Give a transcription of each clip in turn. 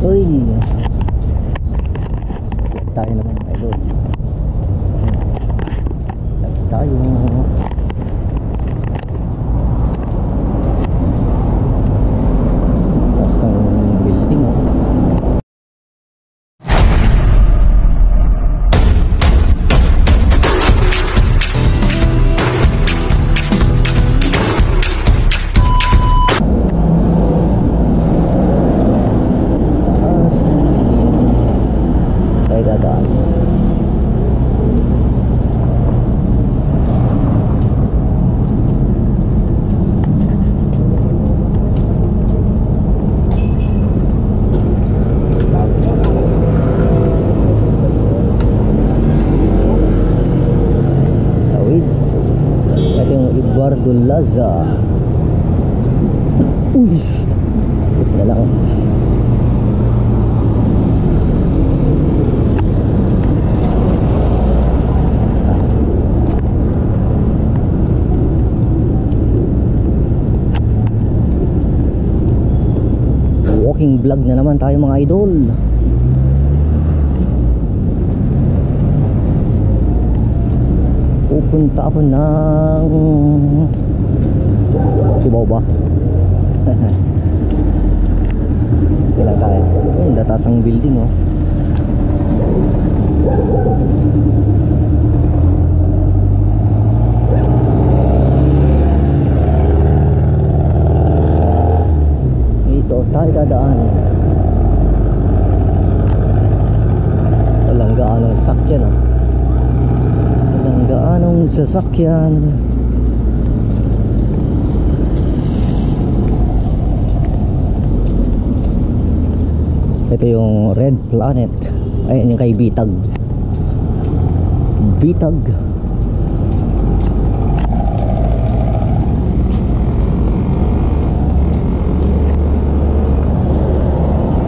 Uy, tayo naman idol. Tayo taas ng building oh. Laza. Uy, ito na lang. Walking vlog na naman tayo mga idol. Pupunta ako ng Cubao ba? Kailan kaya? Eh, tatas ang building oh. Ito tayo dadaan. Walang gaanong sasakyan oh. Walang gaanong sasakyan. Ito yung Red Planet. Ayan yung kay Bitag. Bitag.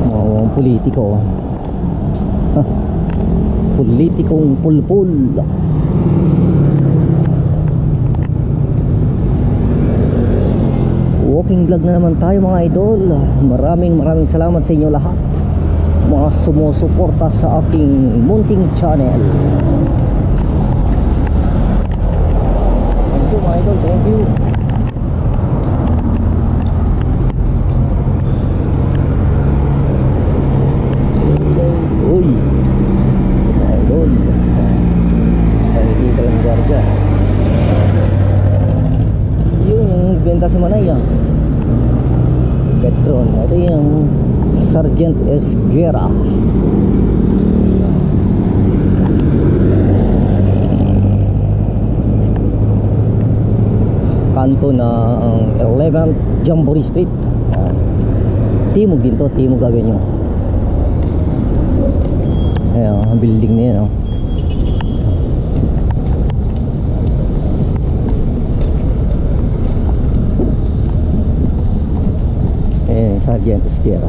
Mga politiko. Politikong pulpul. Walking vlog na naman tayo mga idol. Maraming salamat sa inyo lahat, mga sumusuporta sa aking munting channel. Thank you mga idol, thank you. Uy, mga idol, nakikita yung guardia. Yun yung benta si Manay ah. Petron, ito yung Sergeant Esguera. Kanto ng 11th Jamboree Street. Timog din to, Timog Avenue. Ayan, ang building niya no? Ayan, Sergeant Esguera.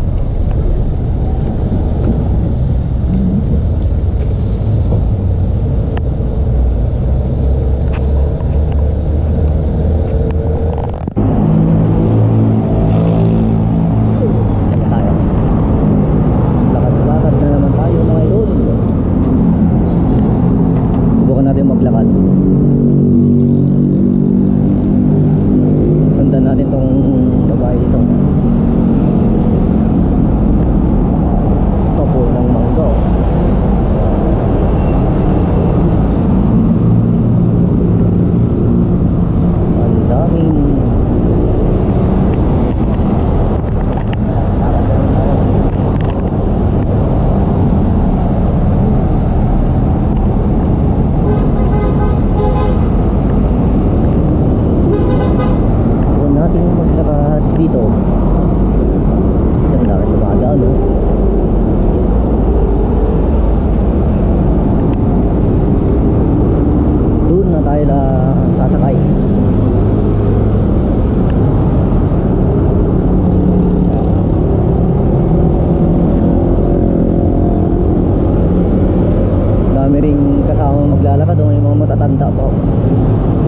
maglalakad o may mga matatanda po.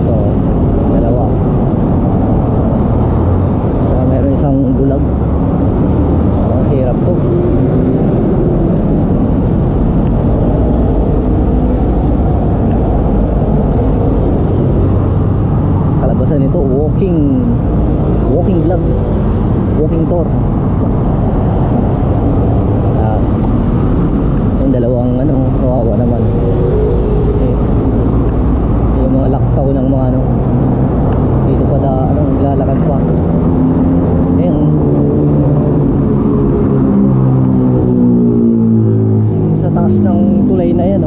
So, dalawa. So, meron isang bulag. Hirap to. walking vlog, walking tour. Yung dalawang kawawa naman. Yung mga laktaw ng mga dito pa naglalakad pa. Ayun, sa taas ng tulay na yan,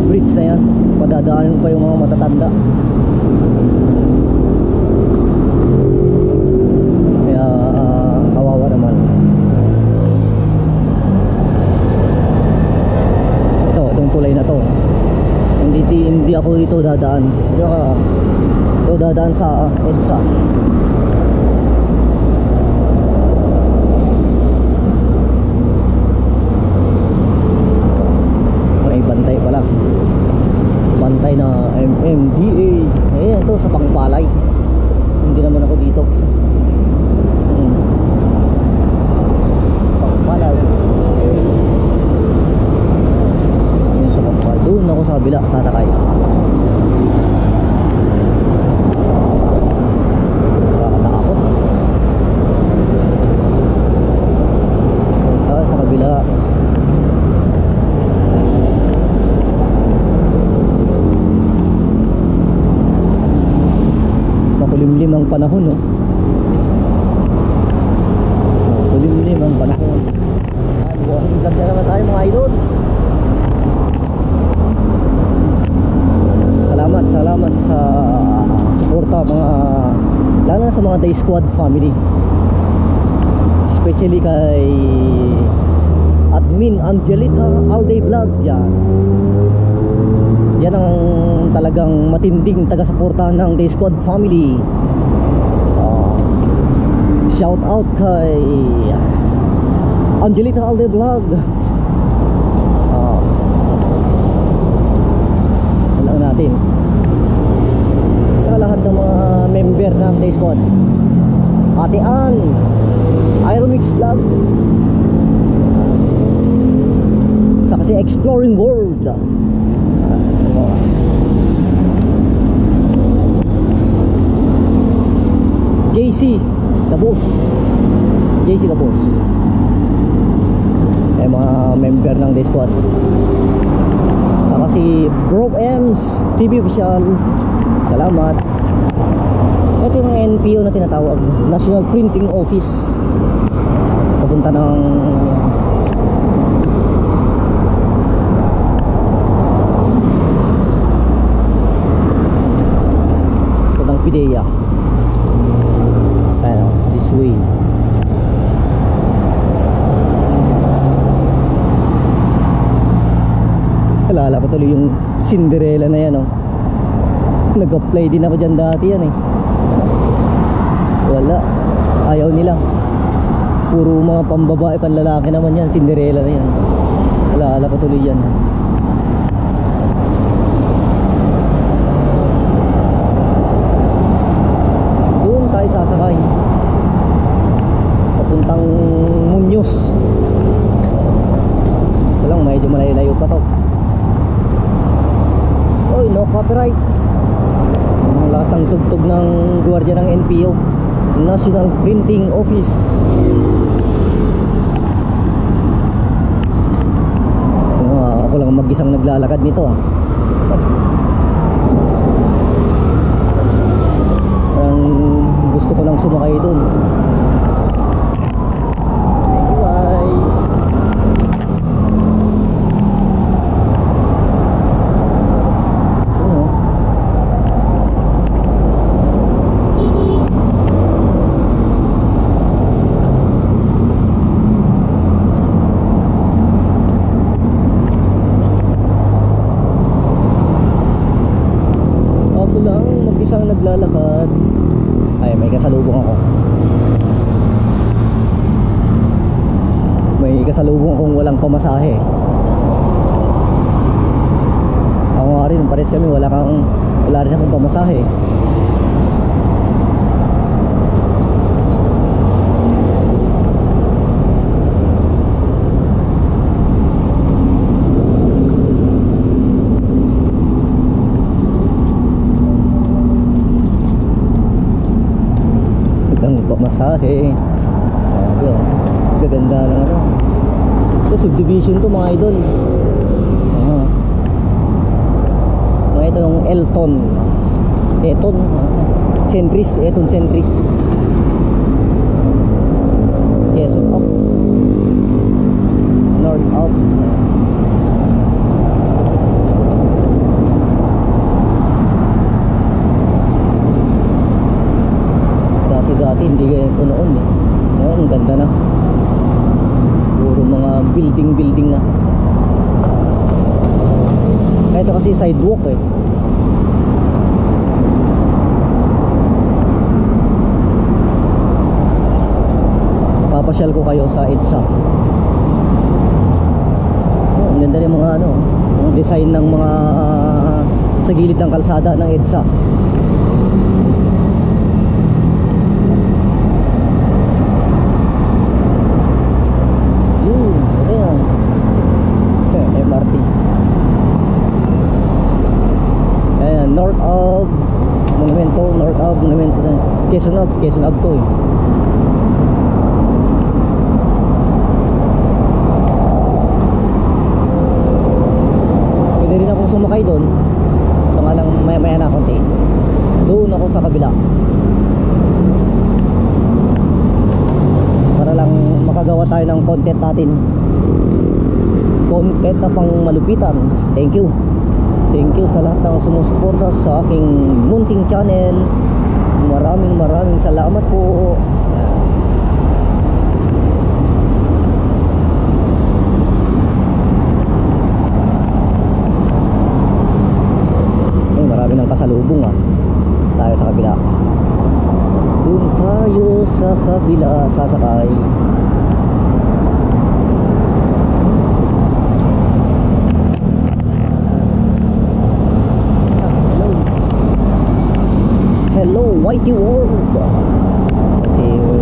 bridge na yan, padadaanan pa yung mga matatanda. Kaya kawawa naman. Itong tulay na to, hindi ako dito dadaan. Ito dadaan sa EDSA. May bantay pala, bantay na MMDA. Ito sa Pangpalay. Hindi naman ako dito. Pangpalay. Yun sa Pangpalay. Doon ako sa kabila sasakay. Nakakatakot. Punta sa kabila. Makulimlim ang panahon, makulimlim ang panahon. Buong vlog na naman tayo mga idol. Salamat sa suporta lalo na sa mga Day Squad family, especially kay Admin Angelita Alday Vlog. Yan ang talagang matinding taga-suporta ng Day Squad family. Shout out kay Angelita Alday Vlog. Alam natin sa lahat ng mga member ng Day Squad. Ate Ann, Aeromix Vlog, sa kasi Exploring World, JC Kabos, JC Kabos, mga member ng Day Squad. Saka si Bro Ems TV Official, salamat. Ito yung NPO na tinatawag, National Printing Office. Papunta ng PIDEA. This way. Alala ko tuloy yung Cinderella na yan, nag-apply din ako dyan dati yan Wala, ayaw nila. Puro mga pambabae, panlalaki naman yan, Cinderella na yan. Alala ko tuloy yan. Doon tayo sasakay papuntang Muñoz. Isa lang, medyo malayo-layo pa to. Oy, no copyright. Ang lakas ng tugtog ng gwardiya ng NPO, National Printing Office. Ako lang mag-isang naglalakad nito. Ang gusto ko lang sumakay doon. Thank you guys. Isang naglalakad. Ay, may kasalubong ako. May kasalubong akong walang pamasahe. Ako nga rin, pares kami, wala rin akong pamasahe. pamasahe. Gaganda ng ano. Ito subdivision to mga idol. Mga ito yung Eton Centris, Eton Centris. Quezon up, North up. Dati hindi ganito noon eh. Ngayon ang ganda na. Puro mga building na. Ito kasi sidewalk eh. Papasyal ko kayo sa EDSA. Ang ganda rin mga ano, ang design ng mga sa gilid ng kalsada ng EDSA. MRT. Ayan, north of Monumento na. Quezon Ave to eh. Pwede rin akong sumakay doon. Ito nga lang maya na konti. Doon ako sa kabila para lang makagawa tayo ng content natin. Content na pang malupitan. Thank you sa lahat ng sumusuporta sa aking munting channel. Maraming salamat po. Marami ng pasalubong tayo sa kabila. Doon tayo sa kabila sasakay. Hello, Whitey World. Kasi yun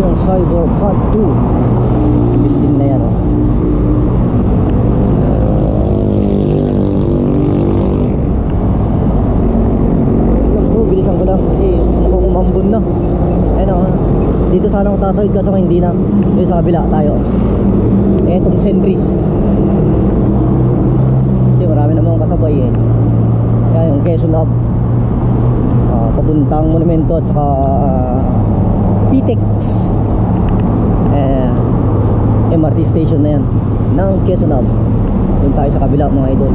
ang Cyberpad 2 building na yan bilisan ko lang kasi umambon na. Ayun dito sana ako tatawid kasi hindi na. Dito sa kabila tayo. Etong Centris. Kasi marami namang kasabay eh. Yan yung Quezon Ave, papuntang Monumento at saka Pitex, MRT station na yan ng Quezon Ave. Doon tayo sa kabila mga idol.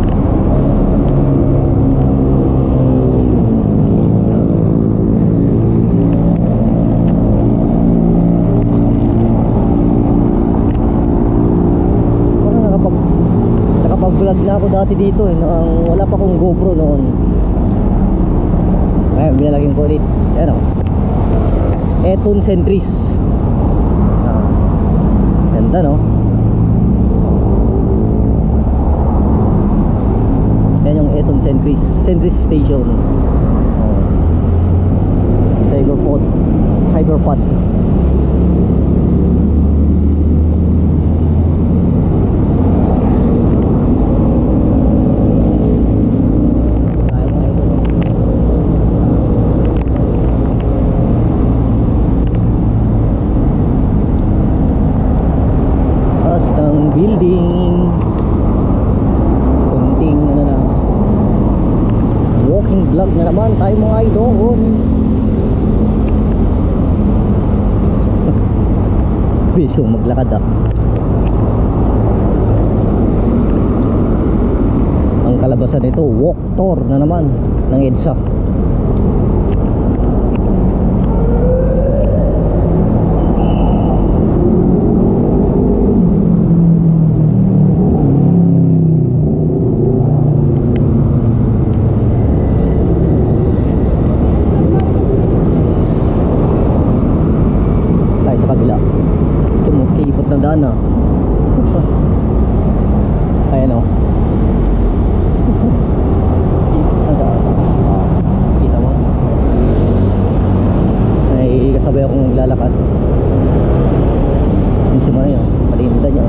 Vlog na ako dati dito eh, wala pa akong GoPro noon. Ayun, binalagin ko ulit. Ayan Eton Centris. Ganda no. Ayan yung Eton Centris Station. Cyberpad. Building kunting walking vlog na naman tayo mga idol. Biso maglakad ang kalabasan nito walk tour na naman ng EDSA. Dana. Ayan kita mo ay kasabay akong naglalakad. Yung sima na yun malinda niya.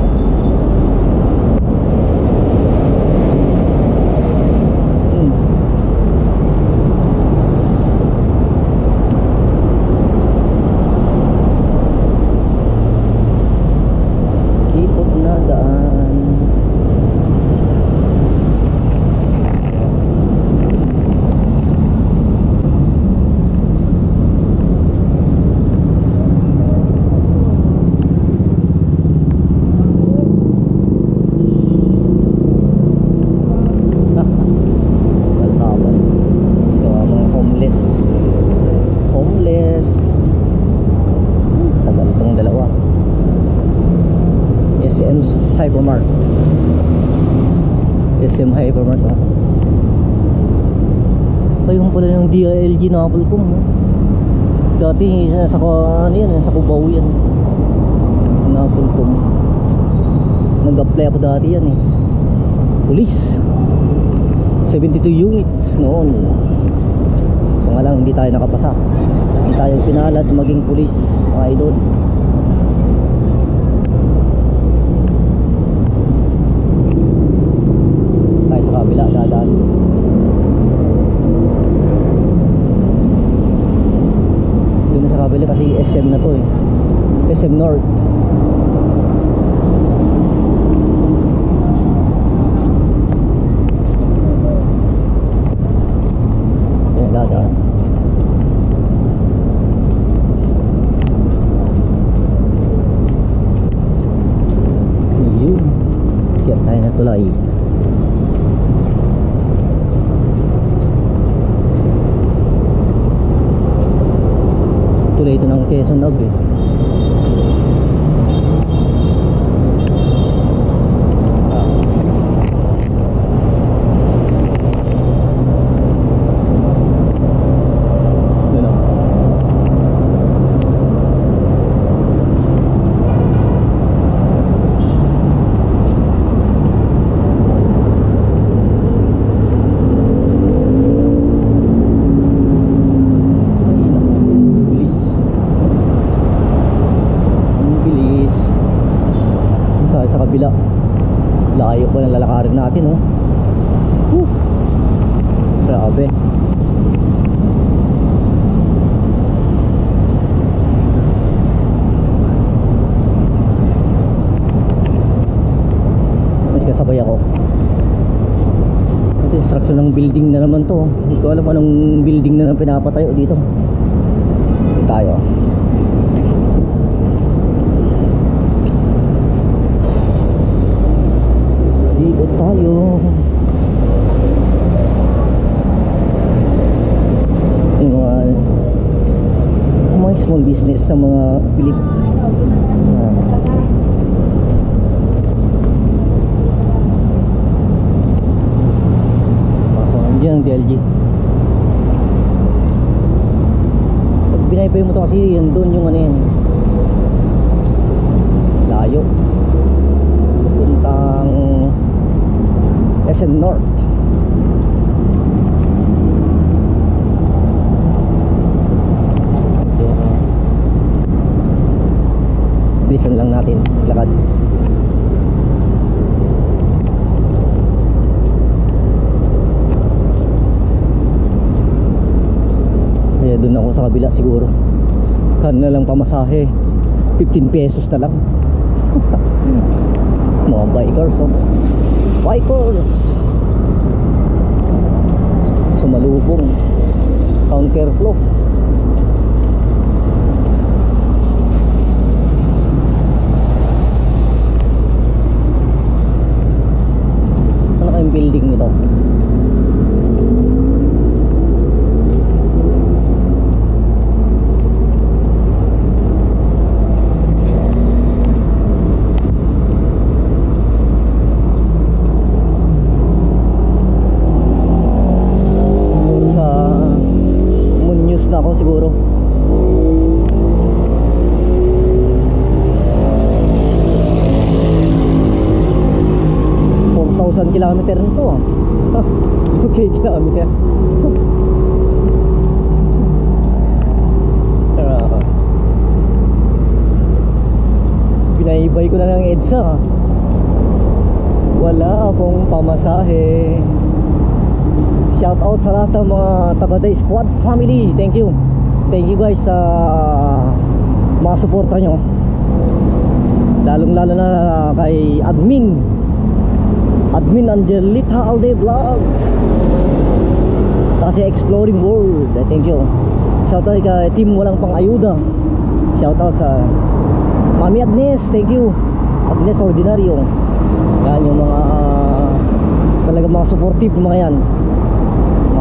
Hypermart. SM Hypermart, oh. Ayun pala yung DILG na Applecom, oh. Dati sa ano yan, sa Cubao yan na Applecom. Nag-apply ako dati yan eh. Police 72 units noon. So nga lang hindi tayo nakapasa. Hindi tayo pinalad maging police, mga idol. Tayo sa kabila, dadaan. Doon na sa kabila kasi SM na to eh. SM North. Dadaan. Yun. Kaya tayo na tulay. Tulay ito ng Quezon Ave eh. Layo pa ng lalakarin natin, oh. Grabe. May kasabay ako. Ito instruction ng building na naman to. Hindi ko alam anong building na pinapatayo dito. Ito tayo. Dito tayo. Yung mga small business ng mga Pilip. Yan ang DLG. Pag binaybay mo to kasi yan doon yung ano yan, layo puntang SM North. Bilisan lang natin lakad. Kaya doon ako sa kabila siguro. Kan na lang pamasahe, 15 pesos na lang. Mga bikers, oh. Bikers sumalubong counterflow. Saan na kayong building nito? Siguro 4,000 kilometer nito. Okay, kilometer. Pinaibay ko na ng EDSA. Wala akong pamasahe. Shout out sa lahat ng mga Tagaday Squad family. Thank you. Thank you guys sa mga suporta nyo. Lalong lalo na kay Admin Angelita Alde Vlogs. Sa kasi Exploring World. Thank you. Shout out kay Team Walang Pang-Ayuda. Shout out sa Mami Agnes. Thank you. Agnes Ordinario. Yan yung mga talaga mga supportive mga yan.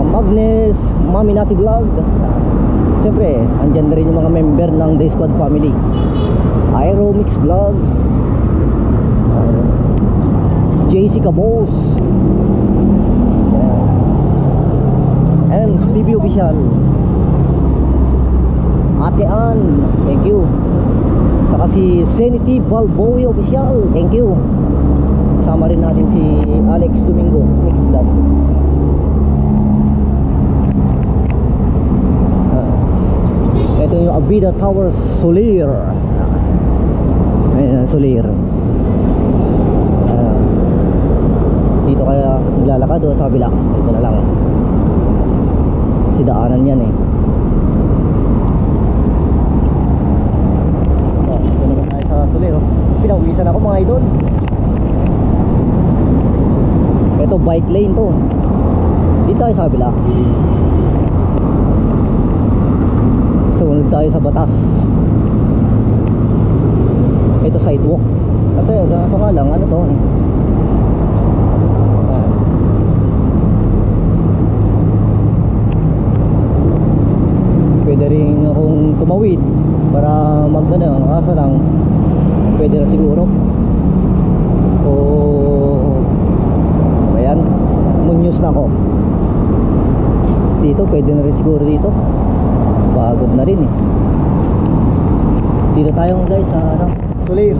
Ma'am Agnes, Mami Nati Vlog. Siyempre, andyan na rin yung mga member ng Day Squad family. Aero Mix Vlog. JC Cabos. And Stevie Official. Ate Ann, thank you. Saka si Zenity Balboy Official, thank you. Sama rin natin si Alex Domingo, next vlog. Ito yung Abida Towers Solir. Ayan, Solir. Dito kaya maglalakad o sa kabila? Dito na lang. Si daanan yan eh. Ito naman tayo sa Solir. Pinawisan ako mga idol. Ito bike lane to. Dito tayo sa kabila. Sumunod tayo sa batas. Ito sidewalk. Ito kaso nga lang ano to. Pwede rin akong tumawid para magdana. Kaso lang pwede na siguro. O ayan, munyos na ako. Dito pwede na rin siguro dito. Pagod na rin eh. Dito tayo guys sa ano, Solir.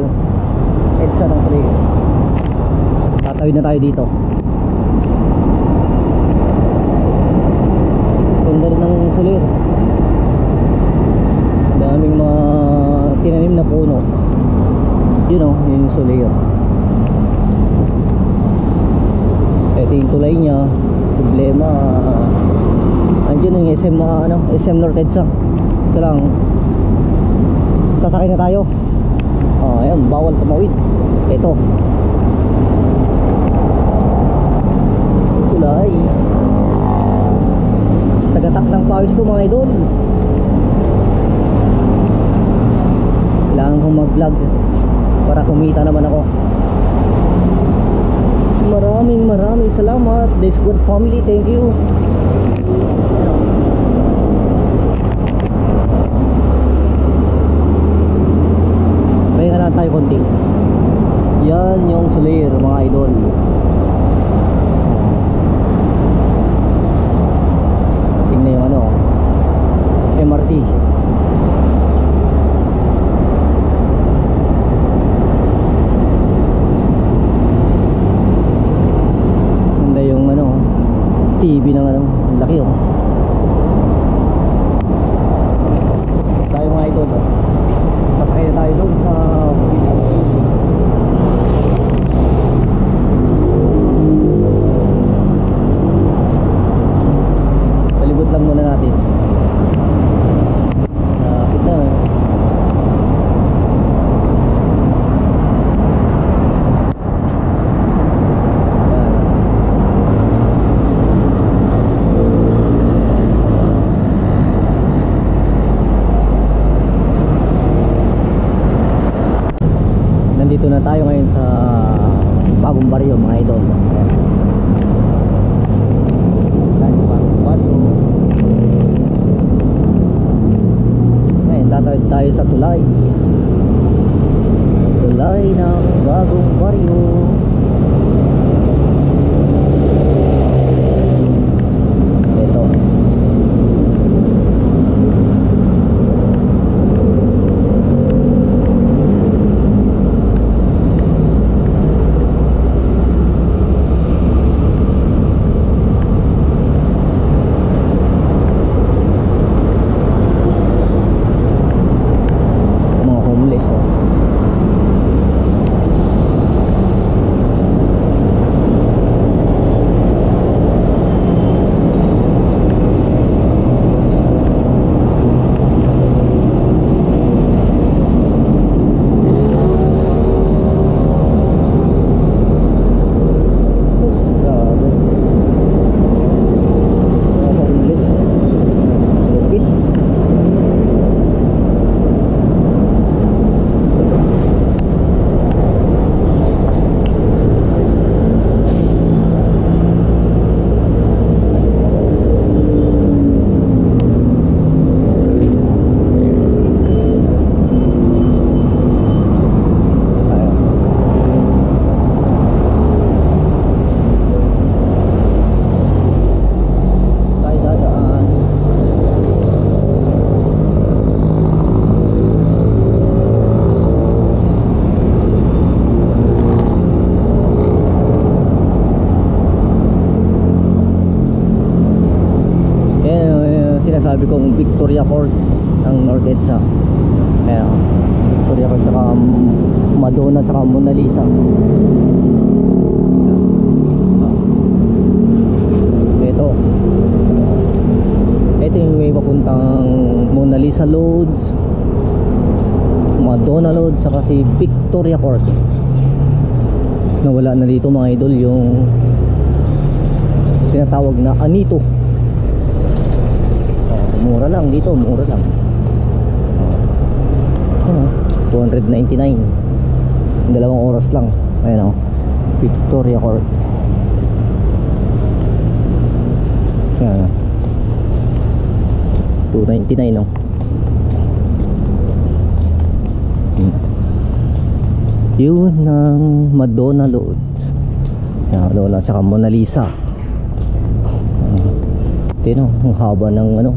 EDSA ng Solir. Tatawid na tayo dito. Ganda rin ng Solir. Daming mga tinanim na puno. Yun o, yun yung Solir. Ito yung tulay niya. Problema, andyan yung SM, ano, SM North EDSA. So lang, sasakay na tayo. Ayan, bawal tumawid. Ito tulay. Tagatak ng pawis ko mga idol. Kailangan kong mag vlog para kumita naman ako. Maraming salamat The Squad family, thank you. Pahinga lang tayo konti. Yan yung Solir mga idol. Tingnan yung ano, MRT. TV ng ano, laki oh. Tayo mga idol. Pasakay na tayo doon sa palibot lang muna natin. Lapit na eh. Nandito na tayo ngayon sa Bagong Baryo mga idol. Tayo sa Bagong Baryo. Ngayon tatawid tayo sa tulay. Tulay ng Bagong Baryo. Ito. sinasabi kong Victoria Court ng North EDSA. Ayan, Victoria Court saka Madonna saka Mona Lisa. Ito yung way papuntang Mona Lisa Loads, Madonna Loads saka si Victoria Court. Nawala na dito mga idol yung tinatawag na Anito. Mura lang dito, mura lang. 299, 2 oras lang. Ayan o, Victoria Court. Ayan, 299 no. Yun ng Madonna Loads. Ayan, Madonna saka Mona Lisa. Ito no, ang haba ng ano,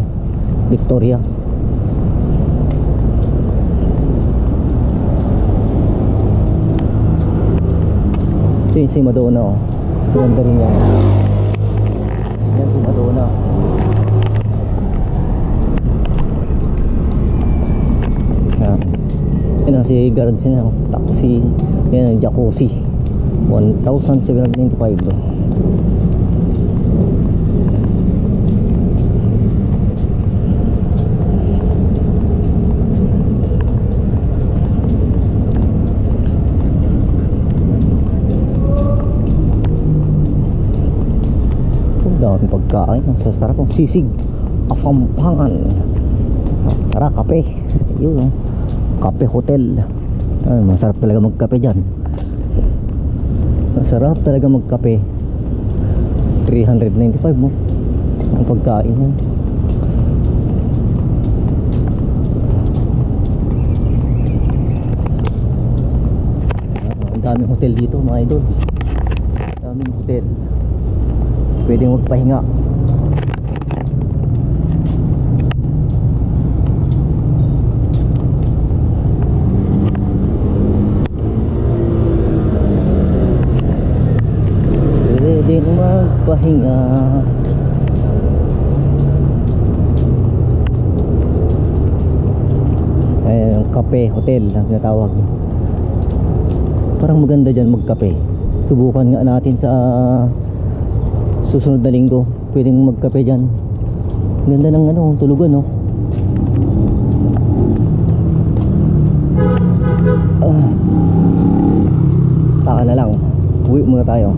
Victoria. Ito yung si Madonna oh. Ganda rin yan. Yan si Madonna. Yan ang si guards niya, taxi. Yan ang jacuzzi, 1,795. Daming pagkain, ang sasarap ang sisig Afampangan. Tara, kape. Yun, Kape Hotel. Masarap talaga magkape dyan. Masarap talaga magkape. 395 mo ang pagkain yan. Ang daming hotel dito mga idol. Daming hotel pwedeng magpahinga. Pwedeng magpahinga. Ayan, Kape Hotel ang tinatawag. Parang maganda dyan magkape. Subukan nga natin sa susunod na linggo. Pwedeng magkape dyan. Ganda ng ano, tulugan no. Saka na lang, uwi muna tayo.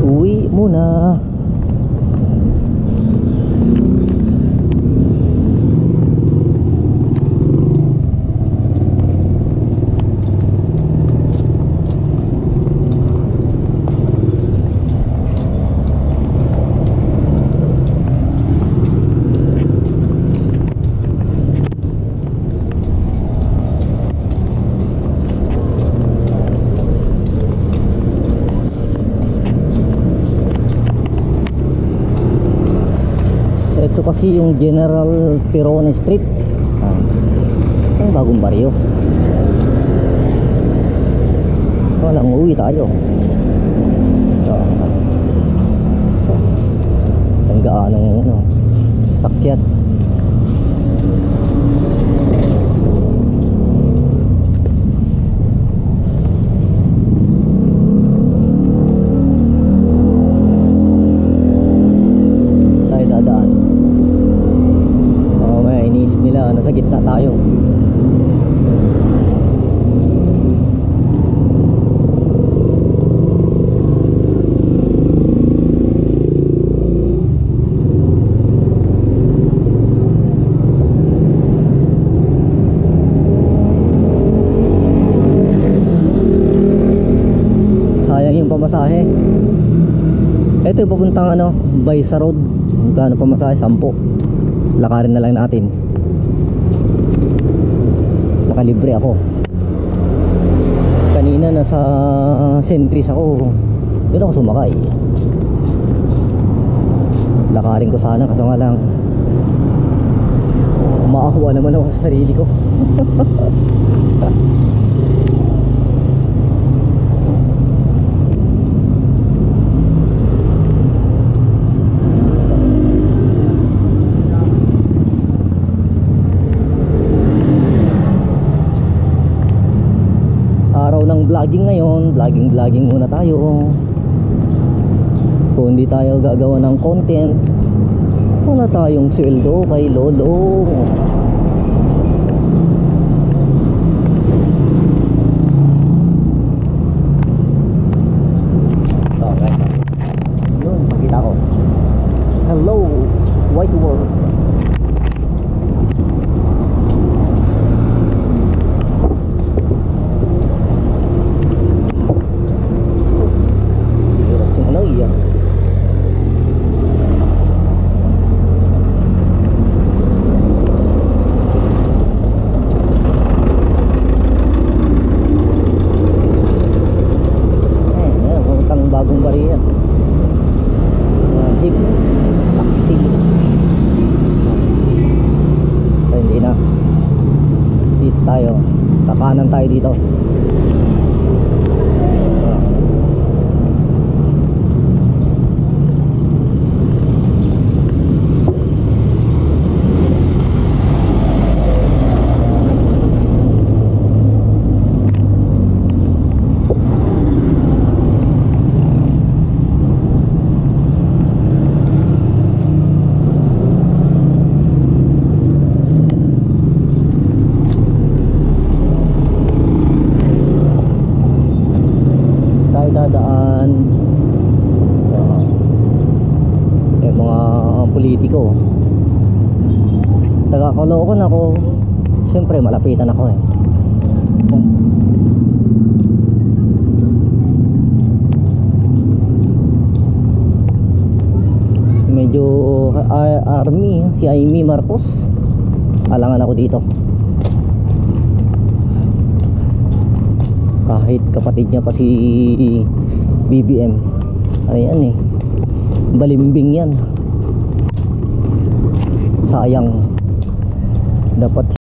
Uwi muna. Ito kasi yung General Tirone Street. Ang bagong baryo. So lang, uwi tayo. Ang gaan ng ano, sakyat. Nasa gitna tayo. Sayang yung pamasahe. Ito yung papuntang ano, Baysa Road. Magkano pamasahe? 10. Lakarin na lang natin. Nakalibre ako. Kanina nasa Centris ako. Doon ako sumakay. Lakarin ko sana kaso nga lang Maawa naman ako sa sarili ko. Araw ng vlogging ngayon. Vlogging muna tayo. Kung hindi tayo gagawa ng content, wala tayong sweldo kay Lolo. Okay. Yun, makita ko. Hello, white world. Bagong bariyan, jeep, taxi. Ay, hindi na. Dito tayo, kakanan tayo dito. Dadaan yung mga politiko. Taga Caloocan ako, siyempre malapitan ako eh. Medyo army si Amy Marcos, alangan ako dito. Kahit kapatid niya pa si BBM. Ano yan eh, balimbing yan. Sayang, dapat